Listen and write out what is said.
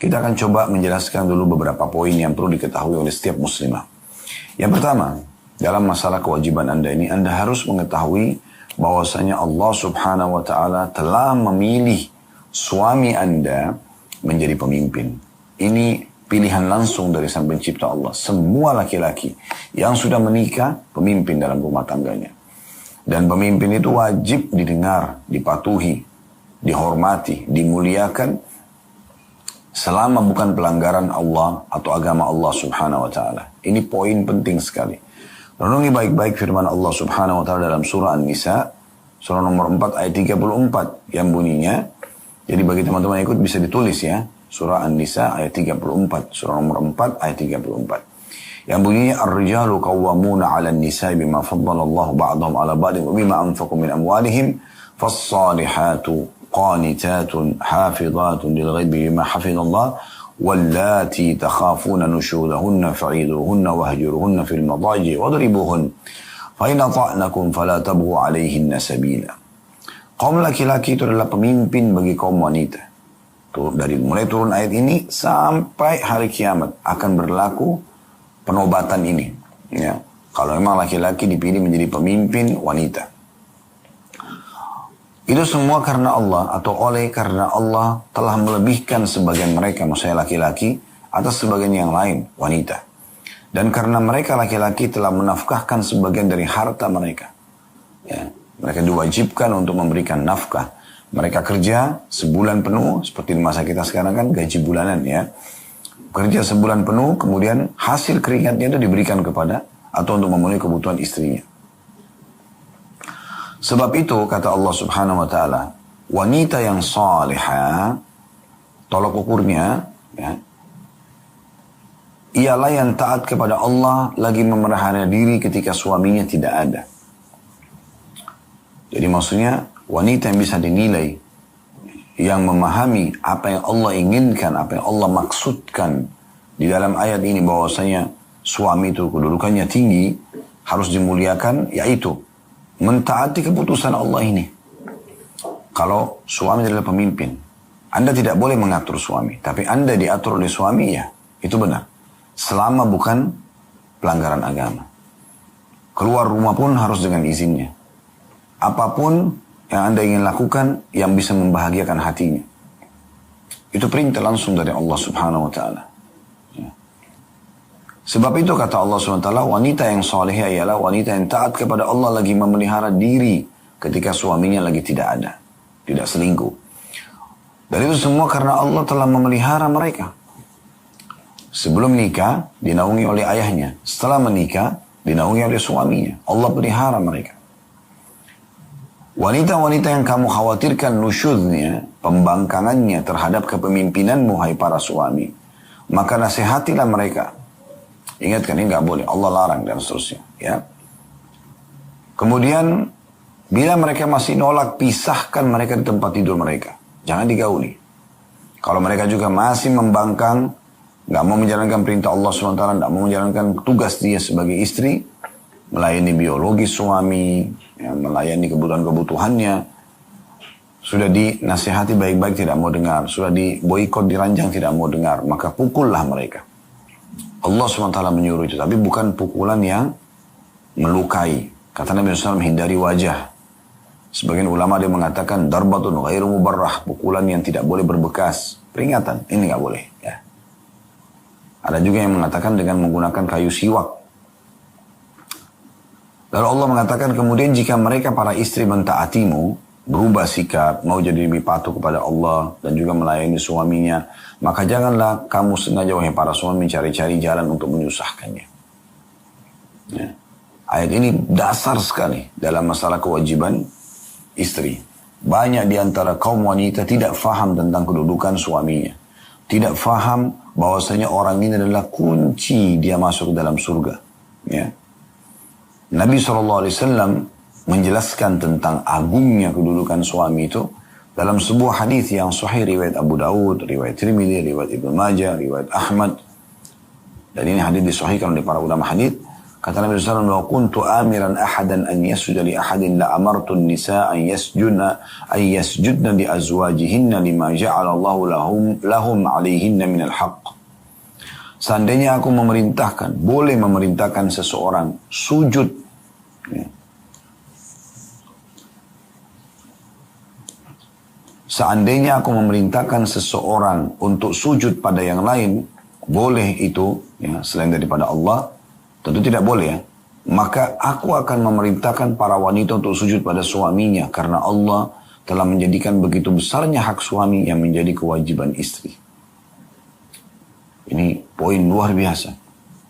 Kita akan coba menjelaskan dulu beberapa poin yang perlu diketahui oleh setiap muslimah. Yang pertama, dalam masalah kewajiban Anda ini, Anda harus mengetahui bahwasanya Allah Subhanahu wa Ta'ala telah memilih suami Anda menjadi pemimpin. Ini pilihan langsung dari Sang Pencipta Allah. Semua laki-laki yang sudah menikah, pemimpin dalam rumah tangganya. Dan pemimpin itu wajib didengar, dipatuhi, dihormati, dimuliakan, selama bukan pelanggaran Allah atau agama Allah Subhanahu wa Ta'ala. Ini poin penting sekali. Renungi baik-baik firman Allah Subhanahu wa Ta'ala dalam surah An-Nisa, surah nomor 4 ayat 34 yang bunyinya. Jadi bagi teman-teman yang ikut bisa ditulis ya. Surah An-Nisa ayat 34, surah nomor 4 ayat 34. Yang bunyinya ar-rijalu qawwamuna 'alan nisa'i bima faddalallahu ba'dahum 'ala ba'din wa bima anfaqu min amwalihim fas-salihatu qanitatun hafizatun lil ghaibi bima hafizallah wallati takhafuna nushuzahunna fa'iduhunna wahjuruhunna fil madaji wadribuhun fa in ata'nakum fala tabghu 'alayhinna sabila. Kaum laki-laki itu adalah pemimpin bagi kaum wanita. Dari mulai turun ayat ini sampai hari kiamat akan berlaku penobatan ini. Ya, kalau memang laki-laki dipilih menjadi pemimpin wanita. Itu semua karena Allah atau karena Allah telah melebihkan sebagian mereka, maksudnya laki-laki, atas sebagian yang lain, wanita. Dan karena mereka laki-laki telah menafkahkan sebagian dari harta mereka. Ya, mereka diwajibkan untuk memberikan nafkah. Mereka kerja sebulan penuh, seperti di masa kita sekarang kan gaji bulanan ya. Kerja sebulan penuh, kemudian hasil keringatnya itu diberikan kepada, atau untuk memenuhi kebutuhan istrinya. Sebab itu, kata Allah Subhanahu wa Ta'ala, wanita yang salihah, tolak ukurnya, ya, ialah yang taat kepada Allah lagi memelihara diri ketika suaminya tidak ada. Jadi maksudnya, wanita yang bisa dinilai, yang memahami apa yang Allah inginkan, apa yang Allah maksudkan di dalam ayat ini, bahwasanya suami itu kedudukannya tinggi, harus dimuliakan, yaitu mentaati keputusan Allah ini. Kalau suami adalah pemimpin, Anda tidak boleh mengatur suami, tapi Anda diatur oleh suami, ya, itu benar. Selama bukan pelanggaran agama. Keluar rumah pun harus dengan izinnya. Apapun yang Anda ingin lakukan yang bisa membahagiakan hatinya. Itu perintah langsung dari Allah Subhanahu wa Ta'ala. Ya. Sebab itu kata Allah Subhanahu wa Ta'ala, wanita yang salihah ialah wanita yang taat kepada Allah lagi memelihara diri ketika suaminya lagi tidak ada. Tidak selingkuh. Dan itu semua karena Allah telah memelihara mereka. Sebelum nikah, dinaungi oleh ayahnya. Setelah menikah, dinaungi oleh suaminya. Allah pelihara mereka. Wanita-wanita yang kamu khawatirkan nusyuznya, pembangkangannya terhadap kepemimpinanmu, hai para suami, maka nasihatilah mereka. Ingatkan, ini nggak boleh, Allah larang dan seterusnya. Ya. Kemudian, bila mereka masih nolak, pisahkan mereka di tempat tidur mereka. Jangan digauli. Kalau mereka juga masih membangkang, nggak mau menjalankan perintah Allah SWT, nggak mau menjalankan tugas dia sebagai istri, melayani biologi suami, ya, melayani kebutuhan-kebutuhannya, sudah dinasihati baik-baik tidak mau dengar, sudah diboikot, diranjang tidak mau dengar, maka pukullah mereka. Allah SWT menyuruh itu, tapi bukan pukulan yang melukai. Kata Nabi SAW, hindari wajah. Sebagian ulama dia mengatakan darbatun ghairu mubarrah, pukulan yang tidak boleh berbekas, peringatan, ini nggak boleh. Ya. Ada juga yang mengatakan dengan menggunakan kayu siwak. Lalu Allah mengatakan kemudian jika mereka para istri mentaatimu, berubah sikap, mau jadi lebih patuh kepada Allah dan juga melayani suaminya, maka janganlah kamu sengaja wahai para suami cari-cari jalan untuk menyusahkannya. Ya. Ayat ini dasar sekali dalam masalah kewajiban istri. Banyak di antara kaum wanita tidak faham tentang kedudukan suaminya. Tidak faham bahwasanya orang ini adalah kunci dia masuk ke dalam surga. Ya. Nabi SAW menjelaskan tentang agungnya kedudukan suami itu dalam sebuah hadis yang sahih riwayat Abu Daud, riwayat Tirmidzi, riwayat Ibnu Majah, riwayat Ahmad. Dan ini hadis disahihkan oleh para ulama hadis. Kata Nabi SAW, "Wa kuntu amiran ahadan an yasjuda li ahadin la amartu an-nisa an yasjudna li azwajihinna lima ja'ala Allahu lahum 'alaihinna min al-haqq." Seandainya aku boleh memerintahkan seseorang sujud, ya. Seandainya aku memerintahkan seseorang untuk sujud pada yang lain, boleh itu, ya, selain daripada Allah, tentu tidak boleh, ya. Maka aku akan memerintahkan para wanita untuk sujud pada suaminya, karena Allah telah menjadikan begitu besarnya hak suami yang menjadi kewajiban istri. Ini poin luar biasa.